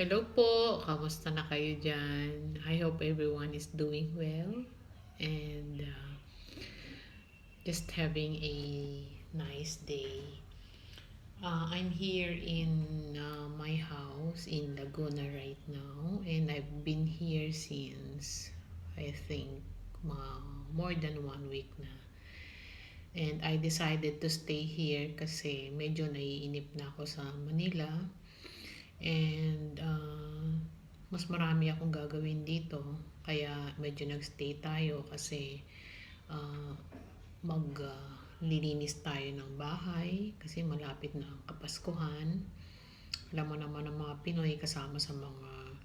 Hello po! Kamusta na kayo dyan? I hope everyone is doing well and just having a nice day. I'm here in my house in Laguna right now, and I've been here since I think more than 1 week na. And I decided to stay here kasi medyo naiinip na ako sa Manila. And mas marami akong gagawin dito. Kaya medyo nagstay tayo kasi maglilinis tayo ng bahay kasi malapit na ang Kapaskuhan. Alam mo naman ang mga Pinoy, kasama sa mga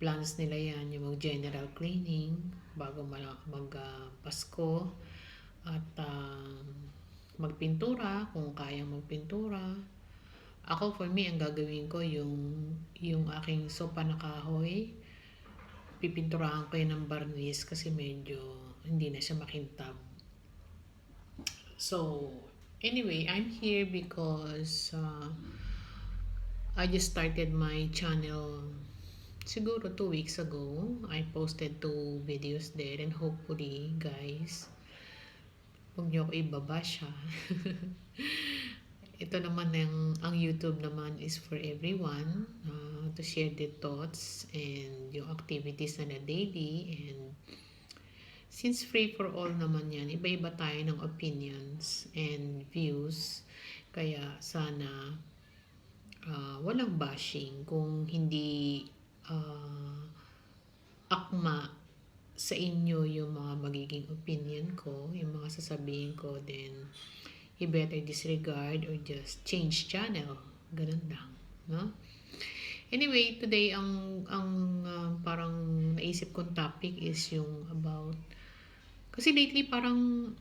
plans nila yan, yung mag general cleaning bago Pasko. At magpintura kung kaya magpintura. Ako, for me, ang gagawin ko yung aking sopa na kahoy. Pipinturahan ko yun ng barnis kasi medyo hindi na siya makintab. So, anyway, I'm here because I just started my channel siguro 2 weeks ago. I posted 2 videos there and hopefully, guys, huwag niyo ako ibaba siya. Ito naman ang YouTube naman is for everyone, to share their thoughts and yung activities na daily. And since free for all naman yan, iba-iba tayo ng opinions and views. Kaya sana walang bashing. Kung hindi akma sa inyo yung mga magiging opinion ko, yung mga sasabihin ko, then you better disregard or just change channel. Ganun lang, no? Anyway, today ang parang naisip kong topic is yung about, kasi lately parang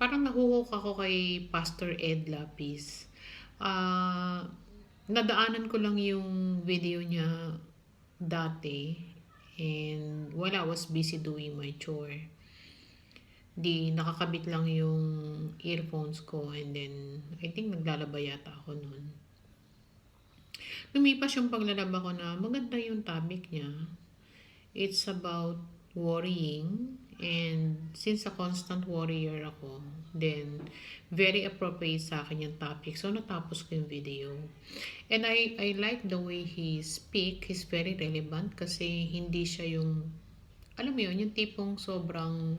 nahuhook ako kay Pastor Ed Lapis. Nadaanan ko lang yung video niya dati and I was busy doing my chore. Di nakakabit lang yung earphones ko and then I think naglalaba yata ako noon. Lumipas yung paglalaba ko na maganda yung topic niya. It's about worrying, and since a constant worrier ako, then very appropriate sa akin yung topic. So natapos ko yung video. And I like the way he speak. He's very relevant kasi hindi siya yung, alam mo yun, yung tipong sobrang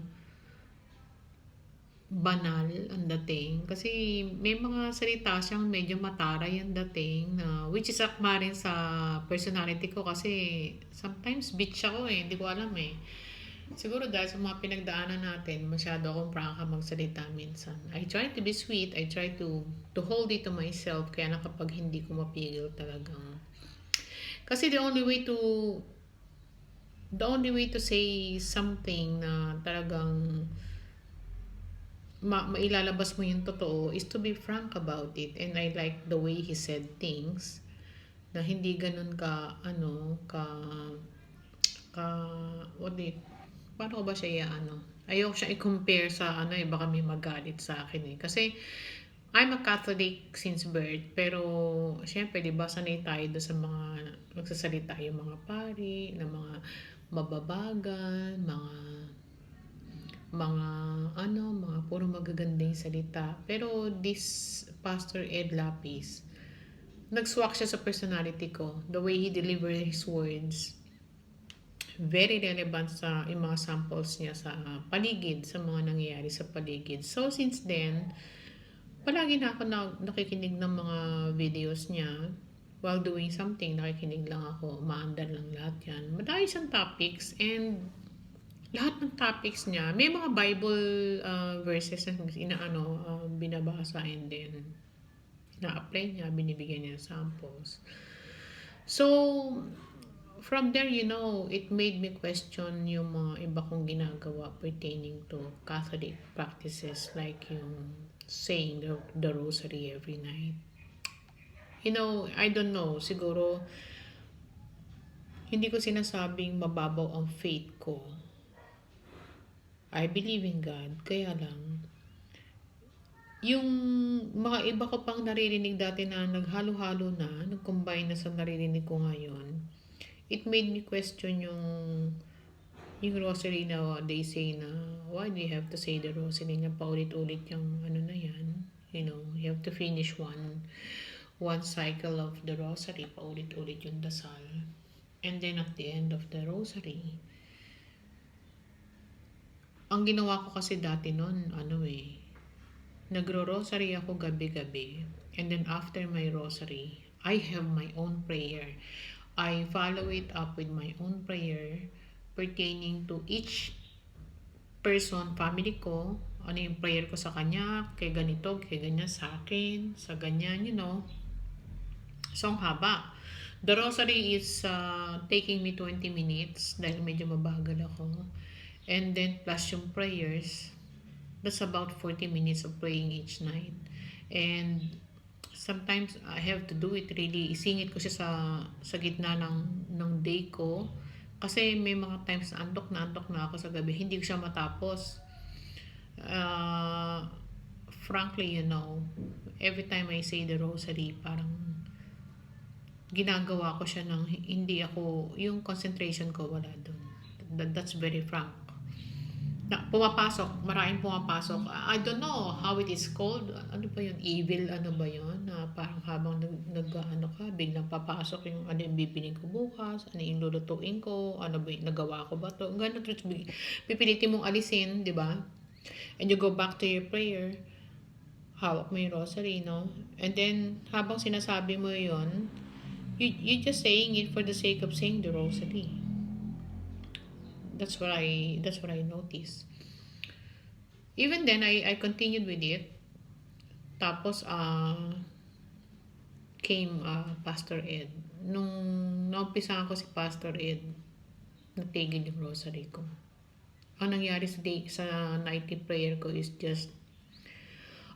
banal ang dating. Kasi may mga salita siyang medyo mataray ang dating, na which is akma rin sa personality ko kasi sometimes bitch ako hindi ko alam Siguro dahil sa mga pinagdaanan natin, masyado akong prangka magsalita minsan. I try to be sweet, I try to hold it to myself, kaya na kapag hindi ko mapigil talagang. Kasi the only way to say something na talagang mailalabas mo yung totoo is to be frank about it. And I like the way he said things na hindi ganun paano ko ba siya ayoko siya i-compare sa baka may magalit sa akin kasi I'm a Catholic since birth, pero syempre diba sanay tayo doon sa mga nagsasalita yung mga pari na mga mababagan, mga puro magagandang salita. Pero this Pastor Ed Lapis, nagswak siya sa personality ko. The way he delivered his words, very relevant sa yung mga samples niya sa paligid, sa mga nangyayari sa paligid. So since then, palagi na ako nakikinig ng mga videos niya. While doing something, nakikinig lang ako. Maandar lang lahat yan. Madami siyang topics, and lahat ng topics niya, may mga Bible verses na binabasa, and then na-apply niya, binibigyan niya samples. So, from there, it made me question yung mga iba kong ginagawa pertaining to Catholic practices, like yung saying the rosary every night. I don't know, siguro hindi ko sinasabing mababaw ang faith ko. I believe in God, kaya lang yung mga iba ko pang naririnig dati na naghalo-halo na, nag-combine na sa naririnig ko ngayon, it made me question yung rosary na they say na why do you have to say the rosary na paulit-ulit yung ano na yan, you know, you have to finish one cycle of the rosary, paulit-ulit yung dasal, and then at the end of the rosary, ang ginawa ko kasi dati nun, nagro-rosary ako gabi-gabi, and then after my rosary I have my own prayer. I follow it up with my own prayer pertaining to each person, family ko, ano yung prayer ko sa kanya, kay ganito, kay ganyan, sa akin, sa ganyan, you know. So, ang haba. The rosary is taking me 20 minutes dahil medyo mabagal ako. And then, plus yung prayers, that's about 40 minutes of praying each night. And sometimes I have to do it really, isingit ko siya sa gitna ng day ko. Kasi may mga times na antok na ako sa gabi, hindi ko siya matapos. Frankly, you know, every time I say the rosary, parang ginagawa ko siya ng hindi ako, yung concentration ko wala dun. That's very frank. Maraming pumapasok. I don't know how it is called. Ano ba yun? Evil, ano ba yun? Na parang habang nag-ano ka, biglang papasok yung ano yung bibiling ko bukas, ano yung lulutuin ko, ano ba yung nagawa ko ba to? Ganun, pipilitin mong alisin, di ba? And you go back to your prayer, hawak mo yung rosary, no? And then, habang sinasabi mo yun, you just saying it for the sake of saying the rosary. That's what I noticed. Even then, I continued with it. Tapos, came Pastor Ed. Nung naumpisa ako si Pastor Ed, natigil yung rosary ko. Ang nangyari sa nightly prayer ko is just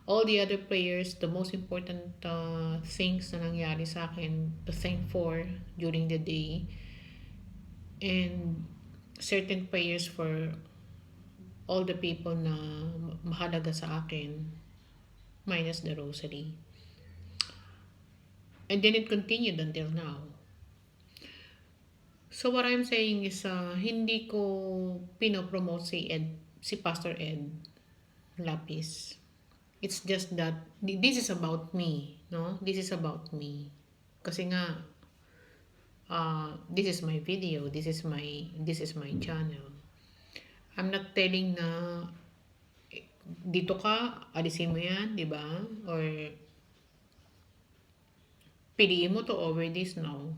all the other prayers, the most important things na nangyari sa akin to thank for during the day, and certain prayers for all the people na mahalaga sa akin, minus the rosary. And then it continued until now. So what I'm saying is, hindi ko pinopromote si Pastor Ed Lapis. It's just that this is about me, no? This is about me. Kasi nga, this is my video, this is my channel. I'm not telling na dito ka, alisin mo yan, di ba? Or piliin mo to over this, no.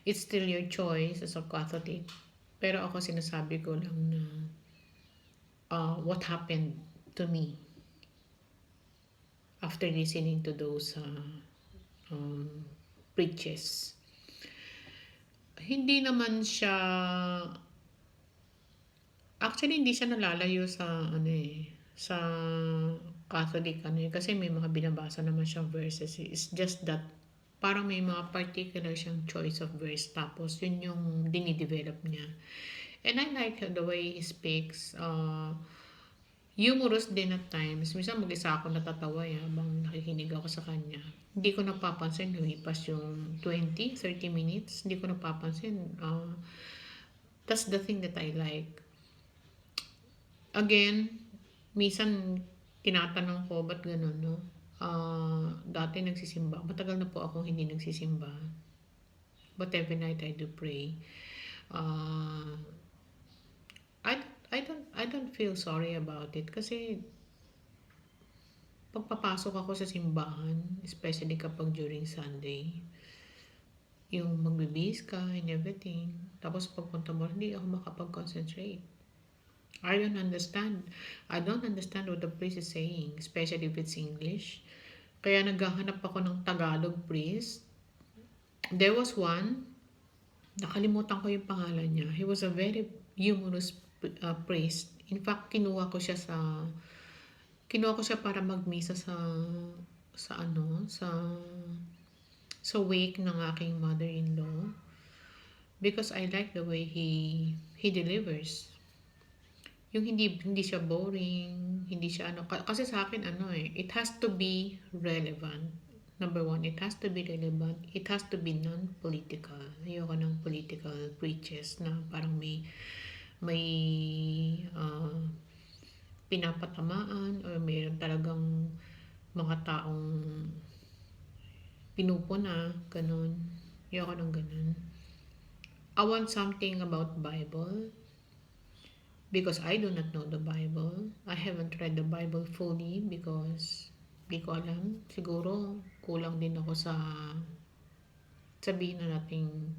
It's still your choice as a Catholic. Pero ako sinasabi ko lang na what happened to me after listening to those preaches. Hindi naman siya, actually hindi siya nalalayo sa sa Catholic kasi may mga binabasa naman siyang verses. It's just that parang may mga particular siyang choice of verse, tapos yun yung dinidevelop niya. And I like the way he speaks. Humorous din at times. Minsan mag-isa ako natatawa habang nakikinig ako sa kanya. Hindi ko napapansin, lumipas yung 20-30 minutes. Hindi ko napapansin. That's the thing that I like. Again, minsan tinatanong ko, ba't ganun, no? Dati nagsisimba. Matagal na po ako hindi nagsisimba. But every night I do pray. I don't feel sorry about it kasi pagpapasok ako sa simbahan, especially kapag during Sunday, yung magbibihis ka and everything, tapos pagpunta mo, hindi ako makapag-concentrate. I don't understand what the priest is saying, especially if it's English. Kaya naghahanap ako ng Tagalog priest. There was one, nakalimutan ko yung pangalan niya. He was a very humorous priest. In fact, kinuha ko siya para magmisa sa wake ng aking mother-in-law, because I like the way he delivers. Yung hindi siya boring, hindi siya kasi sa akin it has to be relevant, Number one, it has to be relevant. It has to be non-political. Ayoko ng political preaches na parang may pinapatamaan or mayroon talagang mga taong pinupuna, ganun. Ayoko ng ganun. I want something about Bible because I do not know the Bible. I haven't read the Bible fully because di ko alam. Siguro kulang din ako sa sabihin na nating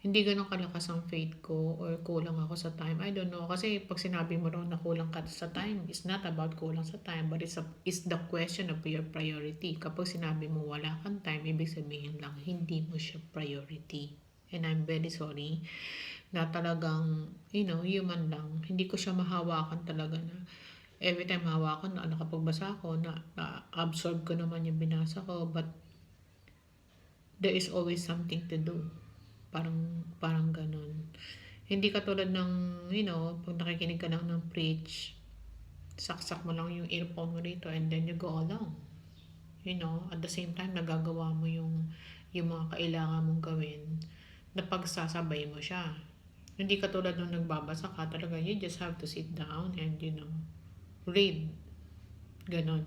hindi ganun kalakas ang faith ko or kulang ako sa time. I don't know. Kasi pag sinabi mo raw na kulang ka sa time, it's not about kulang sa time, but it's the question of your priority. Kapag sinabi mo wala kang time, ibig sabihin lang, hindi mo siya priority. And I'm very sorry na talagang, human lang. Hindi ko siya mahawakan talaga na every time hawakan na nakapagbasa ako, na-absorb ko naman yung binasa ko, but there is always something to do. Parang ganun. Hindi katulad ng, pag nakikinig ka lang ng preach, saksak mo lang yung earphone mo rito and then you go along. At the same time, nagagawa mo yung mga kailangan mong gawin na pagsasabay mo siya. Hindi katulad nung nagbabasa ka, talaga you just have to sit down and, read. Ganon.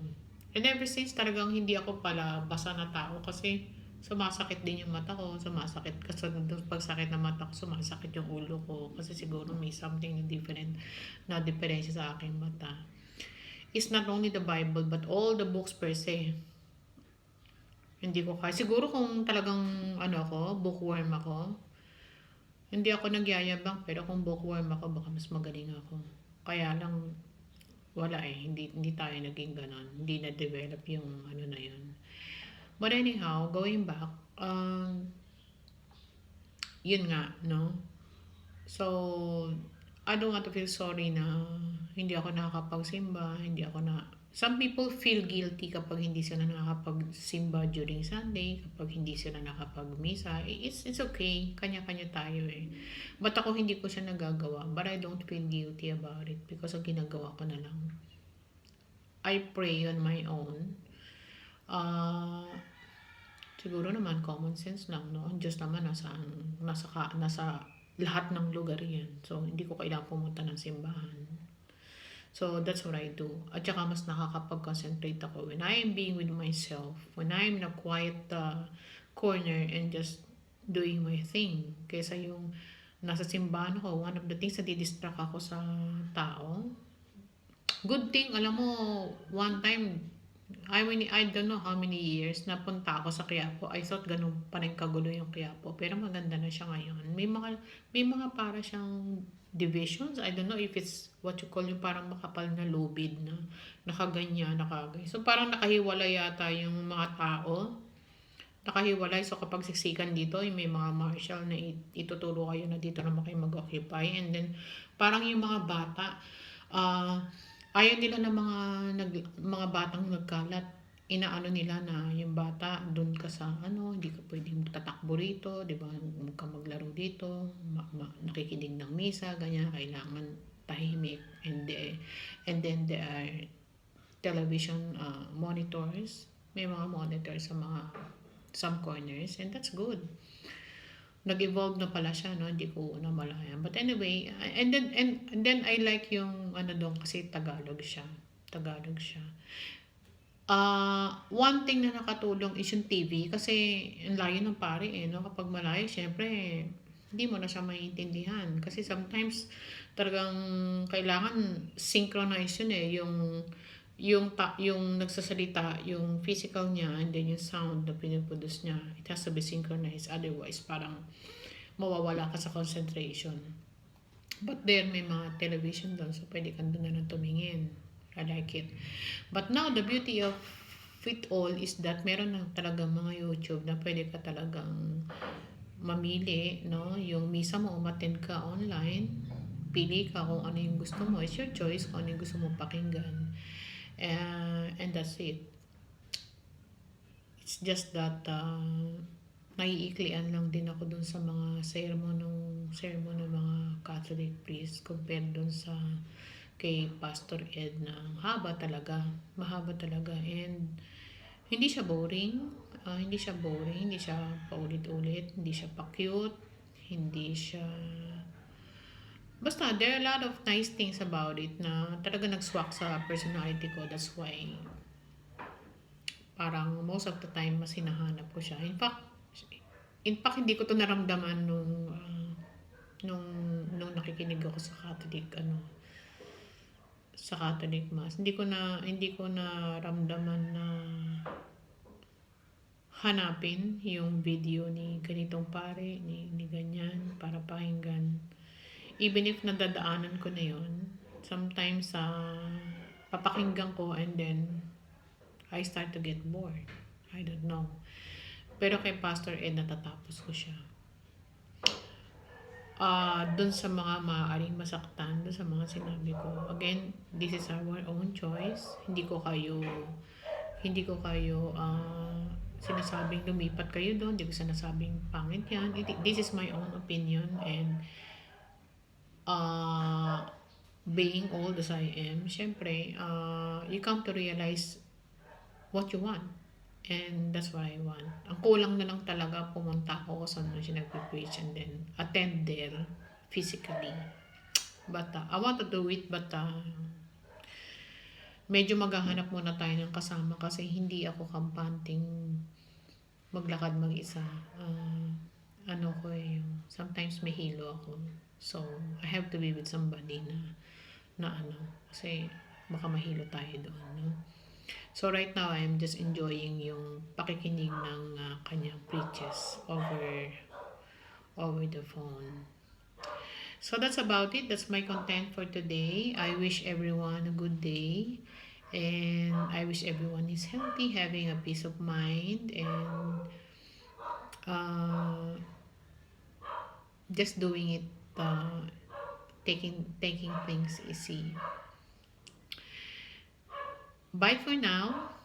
And ever since, talagang hindi ako pala basa na tao kasi sumasakit din yung mata ko, sumasakit kasi pagsakit ng mata ko, sumasakit yung ulo ko kasi siguro may something different na diferensya sa aking mata. It's not only the Bible but all the books per se. Hindi ko kaya. Siguro kung talagang bookworm ako, hindi ako nagyayabang, pero kung bookworm ako, baka mas magaling ako. Kaya lang, wala hindi tayo naging ganon. Hindi na-develop yung na yun. But anyhow, going back, yun nga, no? So, I don't want to feel sorry na hindi ako nakakapagsimba, some people feel guilty kapag hindi sila nakakapagsimba during Sunday, kapag hindi sila nakapagmisa. It's okay, kanya-kanya tayo But ako hindi ko siya nagagawa, but I don't feel guilty about it because ang ginagawa ko na lang, I pray on my own. Siguro naman common sense lang, no? Ang Diyos naman nasa lahat ng lugar yan. So, hindi ko kailangan pumunta ng simbahan. So, that's what I do. At saka mas nakakapag-concentrate ako when I am being with myself, when I am in a quiet corner and just doing my thing. Kaysa yung nasa simbahan ako, one of the things na didistract ako sa tao. Good thing, alam mo, one time, I don't know how many years napunta ako sa Quiapo. I thought ganun pa rin kagulo yung Quiapo. Pero maganda na siya ngayon. May mga para siyang divisions. I don't know if it's what you call yung parang makapal na lubid na nakaganyan, nakagay. So parang nakahiwalay yata yung mga tao. Nakahiwalay. So kapag siksikan dito, may mga marshal na ituturo kayo na dito naman kayo mag-occupy. And then parang yung mga bata, ayaw nila ng mga batang nagkalat. Inaano nila na yung bata, doon ka sa hindi ka pwedeng tatakbo rito, di ba? Huwag ka maglaro dito, nakikinig ng misa, ganyan, kailangan tahimik. And then there are television monitors. May mga monitors sa some corners, and that's good. Nag-evolve na pala siya, no? Hindi ko namalayan. But anyway, and then I like yung doon kasi Tagalog siya. One thing na nakatulong is yung TV kasi ang layo ng pare no? Kapag malayo, syempre hindi mo na siya maiintindihan kasi sometimes talagang kailangan synchronize yun yung nagsasalita, yung physical niya, and then yung sound na piniproduce niya, it has to be synchronized. Otherwise, parang mawawala ka sa concentration. But there, may mga television doon, so pwede kang doon na tumingin. I like it. But now, the beauty of it all is that meron na talagang mga YouTube na pwede ka talagang mamili, no? Yung misa mo, umattend ka online, pili ka kung ano yung gusto mo. It's your choice kung ano yung gusto mo pakinggan. And that's it. It's just that naiiklian lang din ako dun sa mga sermon ng mga Catholic priest compared dun sa kay Pastor Ed na mahaba talaga, and hindi siya boring. hindi siya boring, hindi siya paulit-ulit, hindi siya pa-cute, hindi siya... Basta, there are a lot of nice things about it na talaga nag-swak sa personality ko. That's why, parang most of the time, mas hinahanap ko siya. In fact, hindi ko to naramdaman nung nakikinig ako sa Catholic Mass. Hindi ko na ramdaman na hanapin yung video ni ganitong pare, ni ganyan, para pakinggan. Even if nadadaanan ko na yun, sometimes papakinggan ko and then I start to get bored. I don't know. Pero kay Pastor Ed, natatapos ko siya. Dun sa mga maaaring masaktan, dun sa mga sinabi ko. Again, this is our own choice. Hindi ko kayo sinasabing lumipat kayo doon. Hindi ko sinasabing pangit yan. This is my own opinion, and being old as I am, syempre, you come to realize what you want. And that's what I want. Ang kulang na lang talaga, pumunta ako sa saan siya nagpe-preach and then attend there physically. But I want to do it, but medyo maghahanap muna tayo ng kasama kasi hindi ako kampanting maglakad mag-isa. Sometimes may hilo ako. So, I have to be with somebody na kasi baka mahilo tayo doon, no? So, right now, I'm just enjoying yung pakikinig ng kanyang preaches over the phone. So, that's about it. That's my content for today. I wish everyone a good day. And I wish everyone is healthy, having a peace of mind, and just doing it, taking things easy. Bye for now.